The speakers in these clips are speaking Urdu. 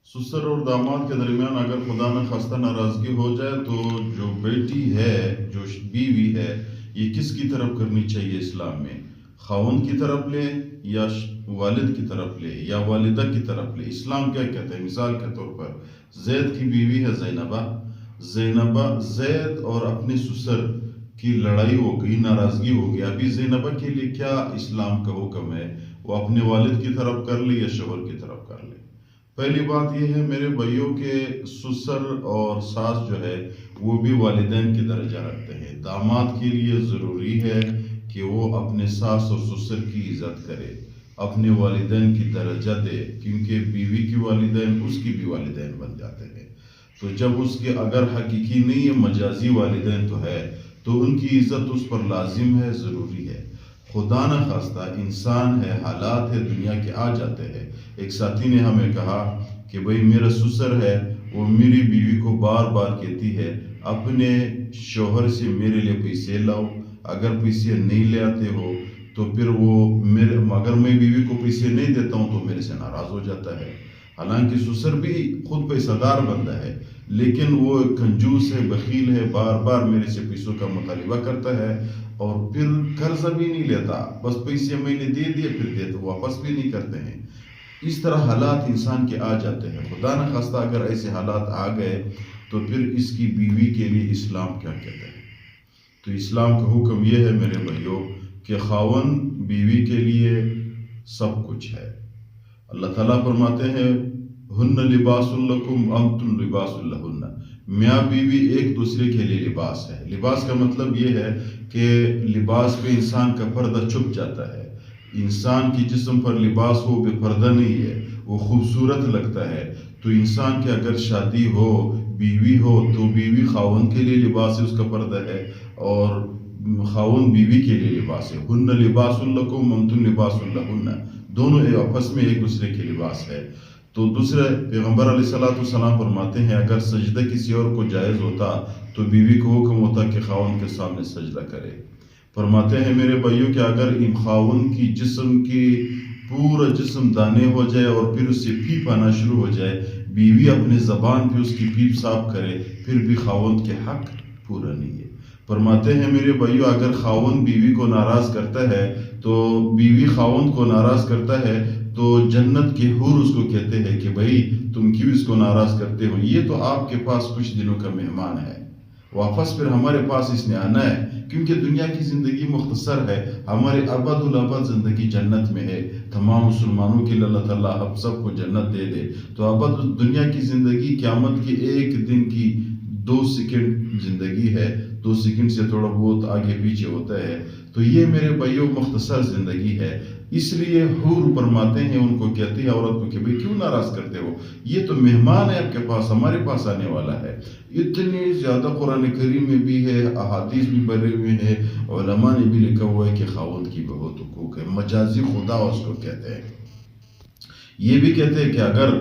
سسر اور داماد کے درمیان اگر خدا نہ خواستہ ناراضگی ہو جائے تو جو بیٹی ہے، جو بیوی ہے، یہ کس کی طرف کرنی چاہیے اسلام میں؟ خاوند کی طرف لے یا والد کی طرف لے یا والدہ کی طرف لے؟ اسلام کیا کہتا ہے؟ مثال کے طور پر زید کی بیوی ہے زینبہ، زید اور اپنے سسر کی لڑائی ہو گئی، ناراضگی ہو گئی. ابھی زینبہ کے لیے کیا اسلام کا حکم ہے؟ وہ اپنے والد کی طرف کر لے یا شوہر کی طرف کر لے؟ پہلی بات یہ ہے میرے بھائیوں کہ سسر اور ساس جو ہے وہ بھی والدین کی درجہ رکھتے ہیں. داماد کے لیے ضروری ہے کہ وہ اپنے ساس اور سسر کی عزت کرے، اپنے والدین کی درجہ دے، کیونکہ بیوی کی والدین اس کی بھی والدین بن جاتے ہیں. تو جب اس کے اگر حقیقی نہیں ہے، مجازی والدین تو ہے، تو ان کی عزت اس پر لازم ہے، ضروری ہے. خدا نہ خواستہ انسان ہے، حالات ہے، دنیا کے آ جاتے ہیں. ایک ساتھی نے ہمیں کہا کہ بھئی میرا سسر ہے، وہ میری بیوی کو بار بار کہتی ہے اپنے شوہر سے میرے لیے پیسے لاؤ، اگر پیسے نہیں لے آتے ہو تو پھر اگر میں بیوی کو پیسے نہیں دیتا ہوں تو میرے سے ناراض ہو جاتا ہے. حالانکہ سسر بھی خود پیسہ دار بندہ ہے، لیکن وہ کنجوس ہے، بخیل ہے، بار بار میرے سے پیسوں کا مطالبہ کرتا ہے اور پھر قرض بھی نہیں لیتا، بس پیسے میں نے دے دیے پھر دے تو واپس بھی نہیں کرتے ہیں. اس طرح حالات انسان کے آ جاتے ہیں. خدا نہ خواستہ اگر ایسے حالات آ گئے تو پھر اس کی بیوی کے لیے اسلام کیا کہتا ہے؟ تو اسلام کا حکم یہ ہے میرے بھائیوں کہ خاوند بیوی کے لیے سب کچھ ہے. اللہ تعالیٰ فرماتے ہیں ہن لباس لکم انتم لباس لہن. میاں بیوی ایک دوسرے کے لیے لباس ہے. لباس کا مطلب یہ ہے کہ لباس پہ انسان کا پردہ چھپ جاتا ہے. انسان کی جسم پر لباس ہو بے پردہ نہیں ہے، وہ خوبصورت لگتا ہے. تو انسان کی اگر شادی ہو، بیوی ہو، تو بیوی خاوند کے لیے لباس ہے، اس کا پردہ ہے، اور خاوند بیوی کے لیے لباس ہے. ہن لباس لکم انتم لباس لہن، دونوں آپس میں ایک دوسرے کے لباس ہے. تو دوسرے پیغمبر علیہ السلام فرماتے ہیں اگر سجدہ کسی اور کو جائز ہوتا تو بیوی کو حکم ہوتا کہ خاوند کے سامنے سجدہ کرے. فرماتے ہیں میرے بھائیوں کہ اگر خاوند کی جسم کی پورا جسم دانے ہو جائے اور پھر اس سے پیپ آنا شروع ہو جائے، بیوی اپنے زبان پہ اس کی پیپ صاف کرے، پھر بھی خاوند کے حق پورا نہیں ہے. فرماتے ہیں میرے بھائیوں اگر خاوند بیوی کو ناراض کرتا ہے تو بیوی خاوند کو ناراض کرتا ہے تو جنت کے حور اس کو کہتے ہیں کہ بھائی تم کیوں اس کو ناراض کرتے ہو؟ یہ تو آپ کے پاس کچھ دنوں کا مہمان ہے، واپس پھر ہمارے پاس اس نے آنا ہے، کیونکہ دنیا کی زندگی مختصر ہے. ہمارے ابد الابد زندگی جنت میں ہے. تمام مسلمانوں کے لیے اللہ تعالیٰ ہم سب کو جنت دے دے. تو ابد دنیا کی زندگی قیامت کے ایک دن کی 2 سیکنڈ زندگی ہے، 2 سیکنڈ سے تھوڑا بہت آگے پیچھے ہوتا ہے. تو یہ میرے بھائیوں مختصر زندگی ہے. اس لیے حور فرماتے ہیں، ان کو کہتے ہیں عورت کو کہ بھئی کیوں ناراض کرتے ہو؟ یہ تو مہمان ہے آپ کے پاس، ہمارے پاس آنے والا ہے. اتنی زیادہ قرآن کریم میں بھی ہے، احادیث بھی بھرے ہوئے ہیں، علماء نے بھی لکھا ہوا ہے کہ خاوند کی بہت حقوق ہے. مجازی خدا اس کو کہتے ہیں. یہ بھی کہتے ہیں کہ اگر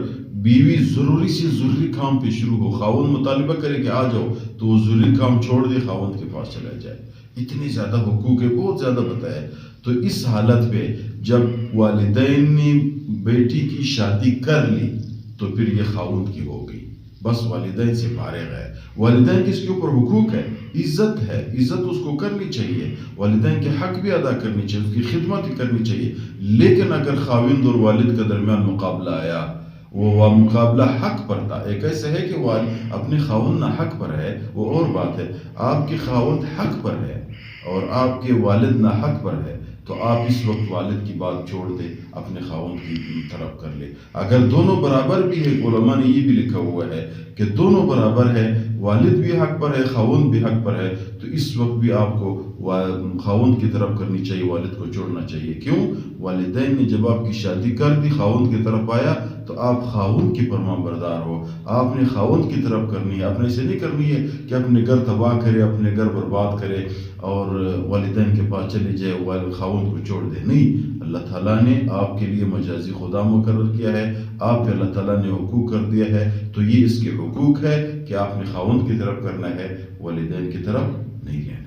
بیوی ضروری سے ضروری کام پہ شروع ہو، خاوند مطالبہ کرے کہ آ جاؤ، تو وہ ضروری کام چھوڑ دے، خاوند کے پاس چلا جائے. اتنی زیادہ حقوق ہے، بہت زیادہ بتایا. تو اس حالت پہ جب والدین نے بیٹی کی شادی کر لی تو پھر یہ خاوند کی ہو گئی، بس والدین سے فارغ ہے. والدین کس کے اوپر حقوق ہے؟ عزت ہے، عزت اس کو کرنی چاہیے، والدین کے حق بھی ادا کرنی چاہیے، اس کی خدمت بھی کرنی چاہیے. لیکن اگر خاوند اور والد کے درمیان مقابلہ آیا، وہ مقابلہ حق پر تھا. ایک ایسا ہے کہ وہ اپنے خاوند نہ حق پر ہے، وہ اور بات ہے. آپ کے خاوند حق پر ہے اور آپ کے والد نہ حق پر ہے، تو آپ اس وقت والد کی بات چھوڑ دے، اپنے خاوند کی طرف کر لے. اگر دونوں برابر بھی ہے، علماء نے یہ بھی لکھا ہوا ہے کہ دونوں برابر ہے، والد بھی حق پر ہے، خاوند بھی حق پر ہے، تو اس وقت بھی آپ کو خاوند کی طرف کرنی چاہیے، والد کو چھوڑنا چاہیے. کیوں؟ والدین نے جب آپ کی شادی کر دی، خاوند کی طرف آیا تو آپ خاوند کی فرمان بردار ہو. آپ نے خاوند کی طرف کرنی ہے. آپ نے ایسے نہیں کرنی ہے کہ اپنے گھر تباہ کرے، اپنے گھر برباد کرے اور والدین کے پاس چلے جائے، خاوند کو چھوڑ دے. نہیں، اللہ تعالیٰ نے آپ کے لیے مجازی خدا مقرر کیا ہے، آپ پہ اللہ تعالیٰ نے حقوق کر دیا ہے. تو یہ اس کے حقوق ہے کہ آپ نے خاوند کی طرف کرنا ہے، والدین کی طرف نہیں رہنا.